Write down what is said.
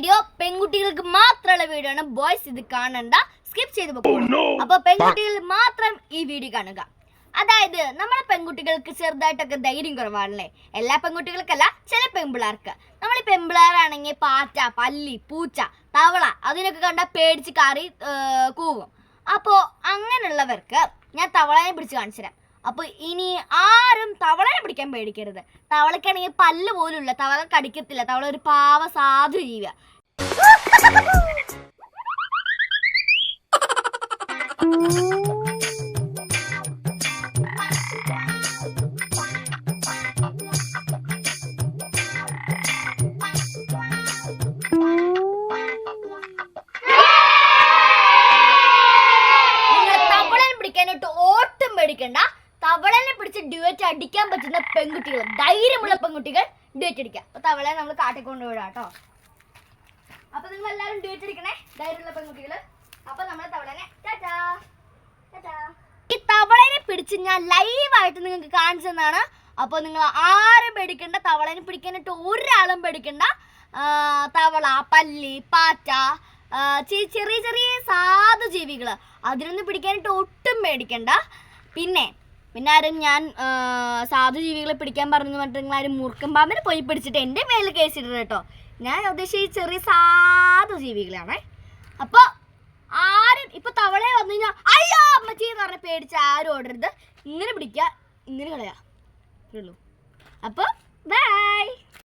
Video പെൺകുട്ടികൾക്ക് മാത്രമുള്ള video ആണ്. ബോയ്സ് ഇത് കാണണ്ട, സ്കിപ്പ് ചെയ്ത് പോകുന്നു. അപ്പോൾ പെൺകുട്ടികൾ മാത്രം ഈ വീഡിയോ കാണുക. അതായത് നമ്മളെ പെൺകുട്ടികൾക്ക് ചെറുതായിട്ടൊക്കെ ധൈര്യം കുറവാണല്ലേ. എല്ലാ പെൺകുട്ടികൾക്കല്ല, ചില പെൺപിള്ളേർക്ക്. നമ്മൾ ഈ പെൺപിള്ളേരാണെങ്കിൽ പാറ്റ, പല്ലി, പൂച്ച, തവള അതിനൊക്കെ കണ്ടാൽ പേടിച്ച് കാറി കൂവും. അപ്പോൾ അങ്ങനെയുള്ളവർക്ക് ഞാൻ തവളനെ പിടിച്ച് കാണിച്ചു തരാം. അപ്പോൾ ഇനി ആരും തവളനെ പിടിക്കാൻ പേടിക്കരുത്. തവളയ്ക്കാണെങ്കിൽ പല്ല് പോലുമില്ല, തവള കടിക്കത്തില്ല. തവള ഒരു പാവ സാധു ജീവിയാ. പേടിക്കണ്ട, തവളനെ പിടിച്ച് ഡ്യുവറ്റ് അടിക്കാൻ പറ്റുന്ന പെൺകുട്ടികൾ, ധൈര്യമുള്ള പെൺകുട്ടികൾ ഡ്യുവറ്റ് അടിക്കാം. അപ്പൊ തവളനെ നമ്മൾ കാട്ടിക്കൊണ്ട് വിടാം കേട്ടോ. അപ്പൊ നിങ്ങൾ എല്ലാവരും ഡ്യുവറ്റ് അടിക്കണേ, ധൈര്യമുള്ള പെൺകുട്ടികൾ. അപ്പൊ നമ്മളെ തവളനെ ഈ തവളനെ പിടിച്ച് ഞാൻ ലൈവായിട്ട് നിങ്ങൾക്ക് കാണിച്ചു തന്നാണ്. അപ്പോൾ നിങ്ങൾ ആരും പേടിക്കണ്ട, തവളനെ പിടിക്കാനായിട്ട് ഒരാളും പേടിക്കണ്ട. തവള, പല്ലി, പാറ്റ, ചെറിയ ചെറിയ സാധു ജീവികൾ, അതിനൊന്നും പിടിക്കാനായിട്ട് ഒട്ടും പേടിക്കണ്ട. പിന്നെ ആരും ഞാൻ സാധു ജീവികളെ പിടിക്കാൻ പറഞ്ഞു പറഞ്ഞിട്ട് നിങ്ങളാരും മൂർഖൻ പാമ്പിനെ പോയി പിടിച്ചിട്ട് എൻ്റെ മേലിൽ കേസിടരുത് കേട്ടോ. ഞാൻ ഉദ്ദേശിച്ച ഈ ചെറിയ സാധു ജീവികളാണ്. അപ്പോൾ ആരും ഇപ്പോൾ തവളയെ വന്നു കഴിഞ്ഞാൽ അയ്യോ അമ്മച്ചി എന്ന് പറഞ്ഞാൽ പേടിച്ച് ആരും ഓടരുത്. ഇങ്ങനെ പിടിക്കുക, ഇങ്ങനെ കളയാ. അപ്പോൾ ബൈ.